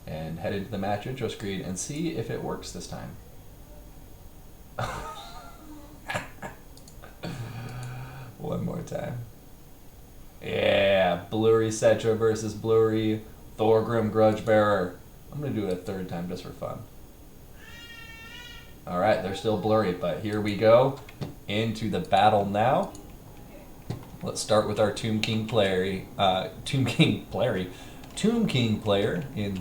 and head into the match intro screen and see if it works this time. One more time. Yeah, Blurry Cetra versus Blurry Thorgrim Grudgebearer. I'm going to do it a third time just for fun. Alright, they're still blurry, but here we go into the battle now. Let's start with our Tomb King player in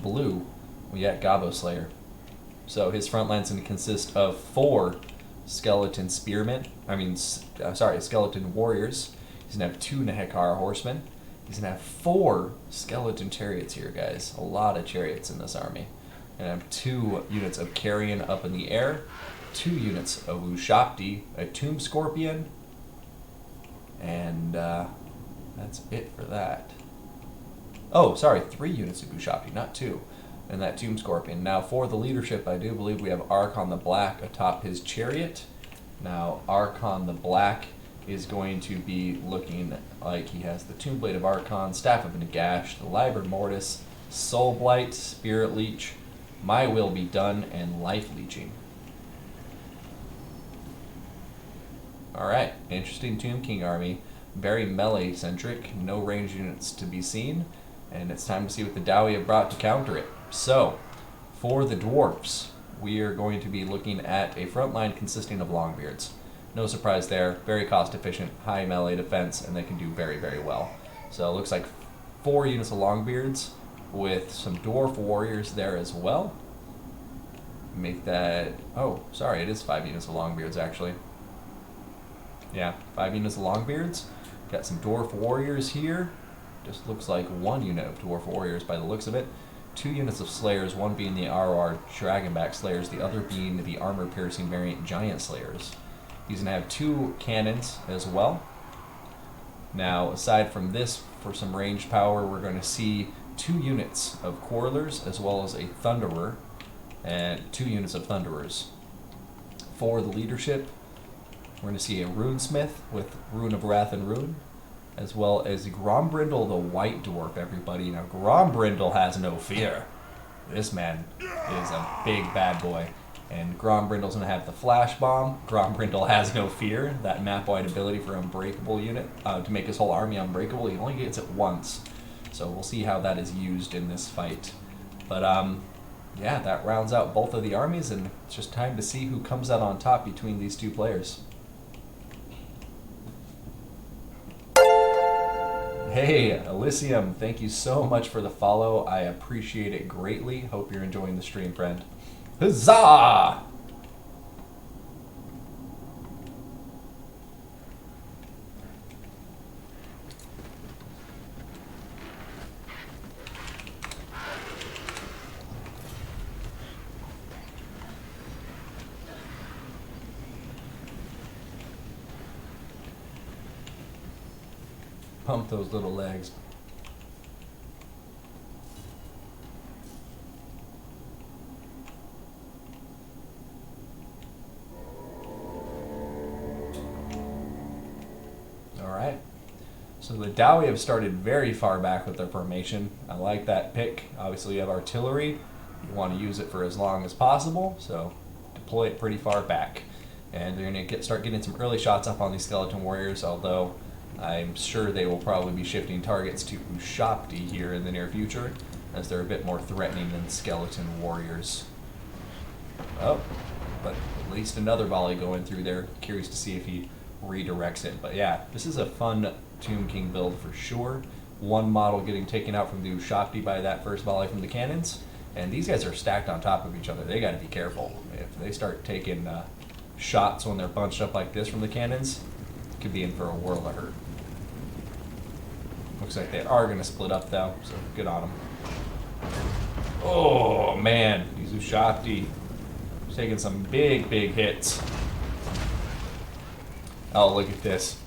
blue. We got GobboSlayer. So his front line's going to consist of 4 skeleton skeleton warriors. He's going to have 2 Nehekara horsemen. He's going to have 4 skeleton chariots here, guys. A lot of chariots in this army. And I have 2 units of Carrion up in the air, 2 units of Ushapti, a Tomb Scorpion, and that's it for that. Oh, sorry, 3 units of Ushapti, not 2, and that Tomb Scorpion. Now for the leadership, I do believe we have Archon the Black atop his chariot. Now Archon the Black is going to be looking like he has the Tomb Blade of Archon, Staff of Nagash, the Liber Mortis, Soul Blight, Spirit Leech, My Will Be Done, and Life Leeching. Alright, interesting Tomb King army. Very melee-centric, no range units to be seen, and it's time to see what the Dowie have brought to counter it. So, for the dwarves, we are going to be looking at a front line consisting of Longbeards. No surprise there, very cost efficient, high melee defense, and they can do very, very well. So it looks like 4 units of Longbeards with some dwarf warriors there as well. Make that, oh, sorry, it is 5 units of Longbeards actually. Yeah, 5 units of Longbeards. Got some dwarf warriors here. Just looks like 1 unit of dwarf warriors by the looks of it. 2 units of Slayers, one being the ROR Dragonback Slayers, the other being the armor-piercing variant Giant Slayers. He's going to have 2 cannons as well. Now, aside from this, for some range power, we're going to see 2 units of Quarrelers as well as a Thunderer, and 2 units of Thunderers. For the leadership, we're going to see a Runesmith with Rune of Wrath and Rune, as well as Grombrindle the White Dwarf, everybody. Now, Grombrindle has no fear. This man is a big bad boy. And Grombrindle's going to have the Flash Bomb. Grombrindle has no fear. That map-wide ability for Unbreakable unit, to make his whole army unbreakable. He only gets it once. So we'll see how that is used in this fight. But, yeah, that rounds out both of the armies, and it's just time to see who comes out on top between these 2 players. Hey, Elysium, thank you so much for the follow. I appreciate it greatly. Hope you're enjoying the stream, friend. Huzzah! Pump those little legs. Alright. So the Dowie have started very far back with their formation. I like that pick. Obviously you have artillery. You want to use it for as long as possible, so deploy it pretty far back. And they're going to start getting some early shots up on these skeleton warriors, although I'm sure they will probably be shifting targets to Ushapti here in the near future, as they're a bit more threatening than skeleton warriors. Oh, but at least another volley going through there. Curious to see if he redirects it. But yeah, this is a fun Tomb King build for sure. 1 model getting taken out from the Ushapti by that first volley from the cannons, and these guys are stacked on top of each other. They got to be careful. If they start taking shots when they're bunched up like this from the cannons, could be in for a world of hurt. Looks like they are going to split up though, so good on them. Oh man, these Ushapti taking some big hits. Oh, look at this.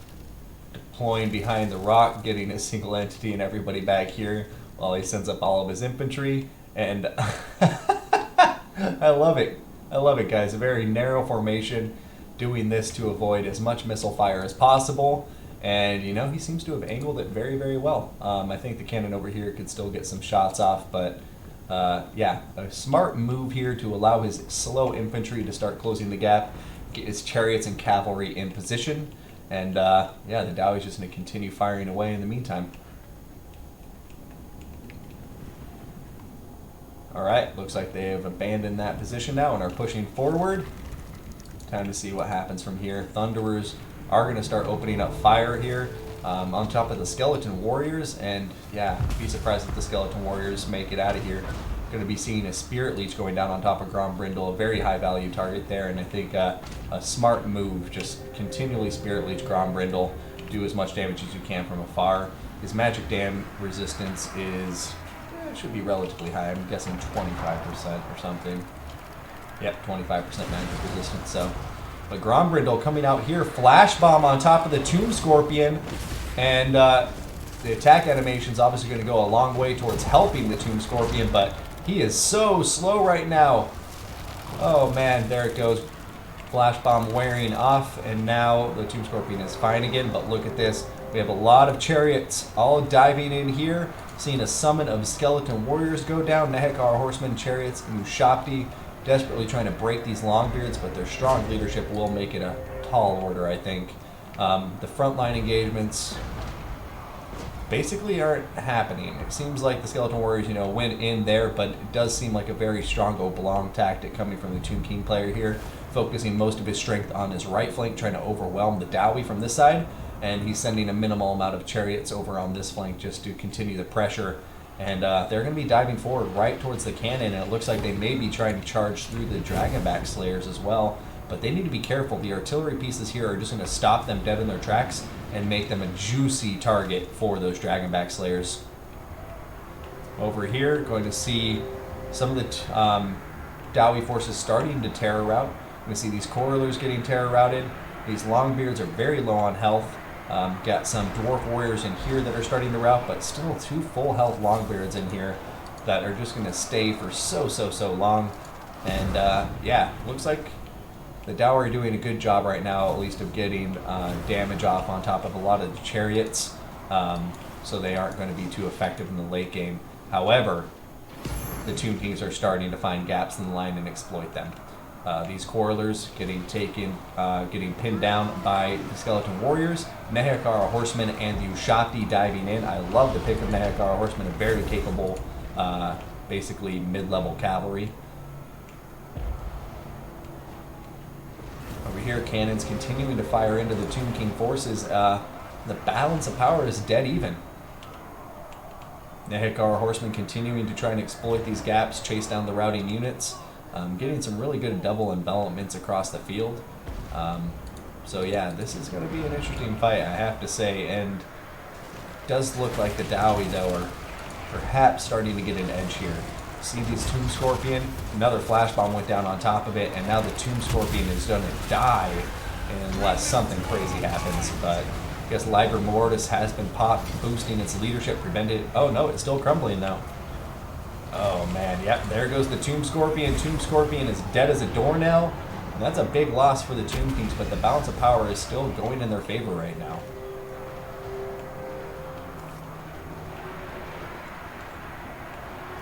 Deploying behind the rock, getting a single entity and everybody back here while he sends up all of his infantry. And I love it. I love it, guys. A very narrow formation, doing this to avoid as much missile fire as possible. And, you know, he seems to have angled it very, very well. I think the cannon over here could still get some shots off, but yeah, a smart move here to allow his slow infantry to start closing the gap, get his chariots and cavalry in position, and yeah, the Dowie's just going to continue firing away in the meantime. Alright, looks like they have abandoned that position now and are pushing forward. Time to see what happens from here. Thunderers are going to start opening up fire here on top of the Skeleton Warriors, and yeah, be surprised if the Skeleton Warriors make it out of here. Going to be seeing a Spirit Leech going down on top of Grombrindle, a very high value target there, and I think a smart move, just continually Spirit Leech Grombrindle, do as much damage as you can from afar. His magic dam resistance is, should be relatively high, I'm guessing 25% or something. Yep, 25% magic resistance, so. But Grombrindle coming out here, Flash Bomb on top of the Tomb Scorpion, and the attack animation is obviously going to go a long way towards helping the Tomb Scorpion, but he is so slow right now. Oh man, there it goes. Flash Bomb wearing off, and now the Tomb Scorpion is fine again, but look at this. We have a lot of chariots all diving in here, seeing a summon of Skeleton Warriors go down, Nehekar Horsemen, Chariots, and Ushapti desperately trying to break these Longbeards, but their strong leadership will make it a tall order, I think. The frontline engagements basically aren't happening. It seems like the Skeleton Warriors, you know, went in there, but it does seem like a very strong Oblong tactic coming from the Tomb King player here, focusing most of his strength on his right flank, trying to overwhelm the Dowie from this side, and he's sending a minimal amount of chariots over on this flank just to continue the pressure. And they're going to be diving forward right towards the cannon, and it looks like they may be trying to charge through the Dragonback Slayers as well. But they need to be careful. The artillery pieces here are just going to stop them dead in their tracks and make them a juicy target for those Dragonback Slayers. Over here, going to see some of the Dowie forces starting to terror route. We're going to see these Coralers getting terror routed. These Longbeards are very low on health. Got some Dwarf Warriors in here that are starting to rout, but still 2 full health Longbeards in here that are just going to stay for so long. And yeah, looks like the Dowie are doing a good job right now, at least of getting damage off on top of a lot of the chariots, so they aren't going to be too effective in the late game. However, the Tomb Kings are starting to find gaps in the line and exploit them. These Coralers getting pinned down by the Skeleton Warriors, Nehekar Horsemen, and the Ushapti diving in. I love the pick of Nehekar Horsemen, a very capable, basically mid-level cavalry. Over here, cannons continuing to fire into the Tomb King forces. The balance of power is dead even. Nehekar Horsemen continuing to try and exploit these gaps, chase down the routing units. Getting some really good double envelopments across the field. So yeah, this is going to be an interesting fight, I have to say, and it does look like the Dowie, though, are perhaps starting to get an edge here. See these Tomb Scorpion? Another Flash Bomb went down on top of it, and now the Tomb Scorpion is going to die unless something crazy happens, but I guess Liber Mortis has been popped, boosting its leadership, prevented. Oh no, it's still crumbling though. Oh man, yep, there goes the Tomb Scorpion. Tomb Scorpion is dead as a doornail. And that's a big loss for the Tomb Kings, but the balance of power is still going in their favor right now.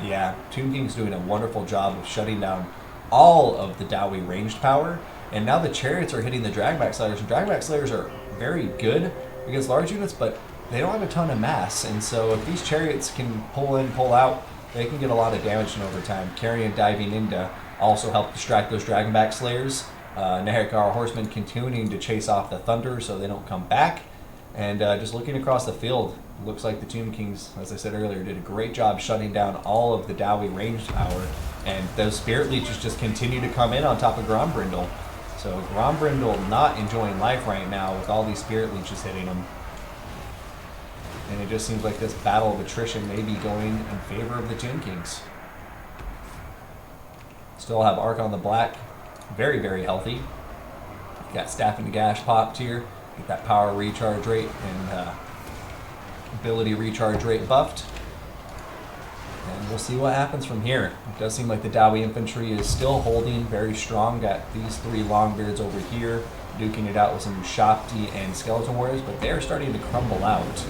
Yeah, Tomb King's doing a wonderful job of shutting down all of the Dowie ranged power, and now the chariots are hitting the Dragback Slayers, and Dragback Slayers are very good against large units, but they don't have a ton of mass, and so if these chariots can pull in, pull out, they can get a lot of damage in overtime. Carrying diving in to also help distract those Dragonback Slayers. Nehekar Horsemen continuing to chase off the Thunder so they don't come back. And just looking across the field, looks like the Tomb Kings, as I said earlier, did a great job shutting down all of the Dowie ranged power. And those Spirit Leeches just continue to come in on top of Grombrindle. So Grombrindle not enjoying life right now with all these Spirit Leeches hitting him. And it just seems like this battle of attrition may be going in favor of the Tomb Kings. Still have Arc on the Black. Very, very healthy. Got Staff and Gash popped here. Get that power recharge rate and ability recharge rate buffed. And we'll see what happens from here. It does seem like the Dowie infantry is still holding very strong. Got these 3 Longbeards over here, duking it out with some Ushapti and Skeleton Warriors, but they're starting to crumble out.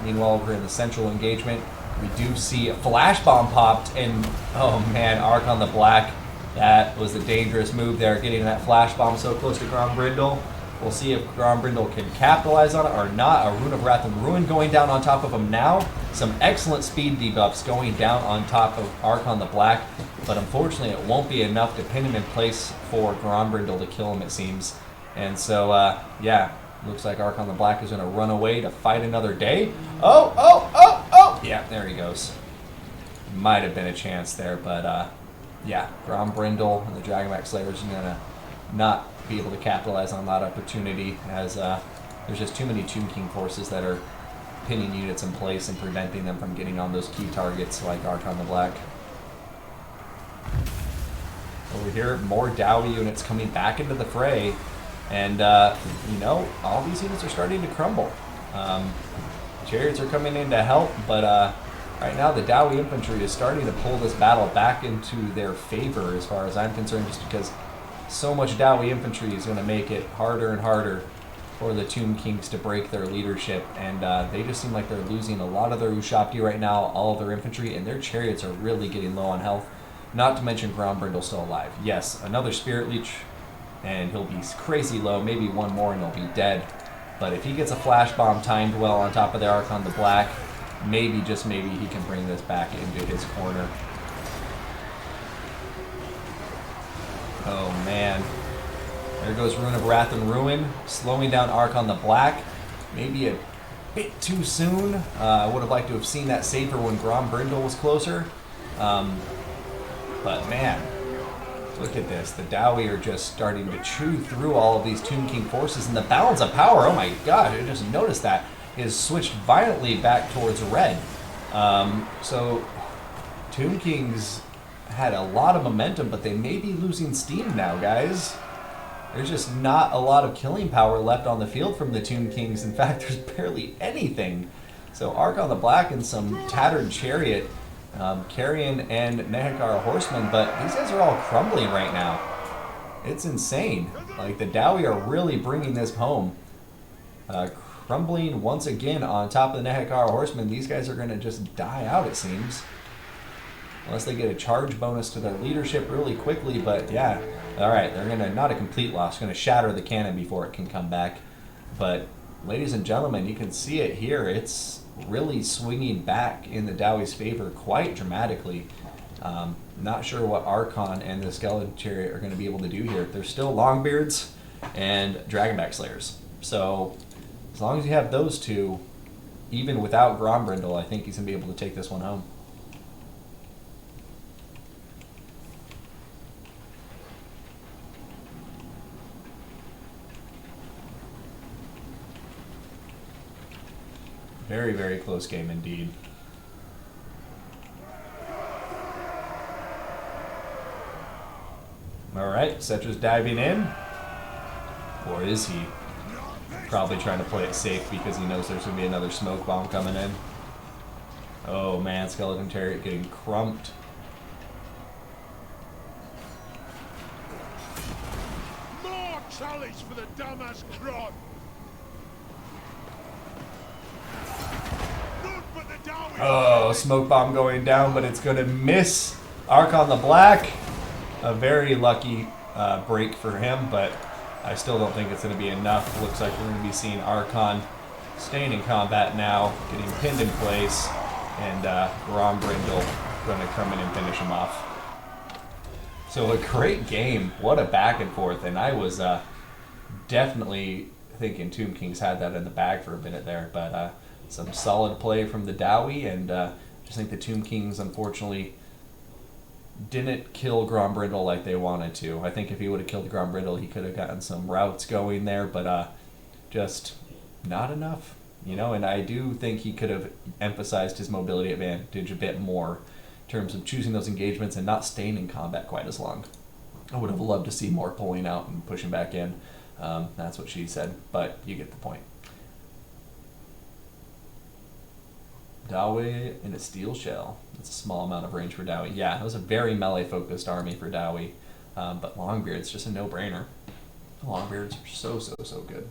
Meanwhile, over in the central engagement, We do see a flash bomb popped, and oh man, Arc on the Black. That was a dangerous move there, getting that flash bomb so close to Grombrindle. We'll see if Grombrindle can capitalize on it or not. A Rune of Wrath and Ruin going down on top of him now. Some excellent speed debuffs going down on top of Arc on the Black, but unfortunately it won't be enough to pin him in place for Grombrindle to kill him, it seems. And so, yeah, looks like Arc on the Black is going to run away to fight another day. Oh! Yeah, there he goes. Might have been a chance there, but yeah, Grombrindle and the GobboSlayer is going to not be able to capitalize on that opportunity, as there's just too many Tomb King forces that are pinning units in place and preventing them from getting on those key targets like Arc on the Black. Over here, more Dowie units coming back into the fray, and you know, all these units are starting to crumble. Chariots are coming in to help, but right now the Dowie infantry is starting to pull this battle back into their favor as far as I'm concerned, just because so much Dowie infantry is going to make it harder and harder for the Tomb Kings to break their leadership, and they just seem like they're losing a lot of their Ushabti right now, all of their infantry, and their chariots are really getting low on health. Not to mention Grombrindle still alive. Yes, another Spirit Leech, and he'll be crazy low, maybe one more and he'll be dead. But if he gets a Flash Bomb timed well on top of the Arc on the Black, maybe, just maybe, he can bring this back into his corner. Oh man. There goes Rune of Wrath and Ruin, slowing down Arc on the Black. Maybe a bit too soon. I would have liked to have seen that safer when Grombrindle was closer. But man, look at this. The Dowie are just starting to chew through all of these Tomb King forces, and the balance of power, oh my god, I just noticed that, is switched violently back towards red. So Tomb Kings had a lot of momentum, but they may be losing steam now, guys. There's just not a lot of killing power left on the field from the Tomb Kings. In fact, there's barely anything. So Arc on the Black and some tattered chariot, Carrion and Nehekara Horseman, but these guys are all crumbling right now. It's insane. Like, the Dowie are really bringing this home. Crumbling once again on top of the Nehekara Horseman. These guys are going to just die out, it seems. Unless they get a charge bonus to their leadership really quickly, but yeah. Alright, they're going to, not a complete loss, going to shatter the cannon before it can come back. But, ladies and gentlemen, you can see it here. It's really swinging back in the Dowie's favor quite dramatically. Not sure what Archon and the Skeleton Chariot are going to be able to do here. They're still Longbeards and Dragonback Slayers. So, as long as you have those two, even without Grombrindle, I think he's going to be able to take this one home. Very, very close game indeed. Alright, Cetra's diving in. Or is he? Probably trying to play it safe because he knows there's going to be another smoke bomb coming in. Oh man, Skeleton Chariot getting crumped. More challenge for the dumbass crowd. Oh, smoke bomb going down, but it's going to miss Arc on the Black. A very lucky break for him, but I still don't think it's going to be enough. Looks like we're going to be seeing Archon staying in combat now, getting pinned in place, and Grombrindle going to come in and finish him off. So a great game. What a back and forth, and I was definitely thinking Tomb Kings had that in the bag for a minute there, but some solid play from the Dowie, and just think the Tomb Kings, unfortunately, didn't kill Grombrindle like they wanted to. I think if he would have killed Grombrindle, he could have gotten some routes going there, but just not enough, you know. And I do think he could have emphasized his mobility advantage a bit more in terms of choosing those engagements and not staying in combat quite as long. I would have loved to see more pulling out and pushing back in. That's what she said, but you get the point. Dowie in a steel shell. That's a small amount of range for Dowie. Yeah, it was a very melee-focused army for Dowie, but Longbeard's just a no-brainer. Longbeards are so good.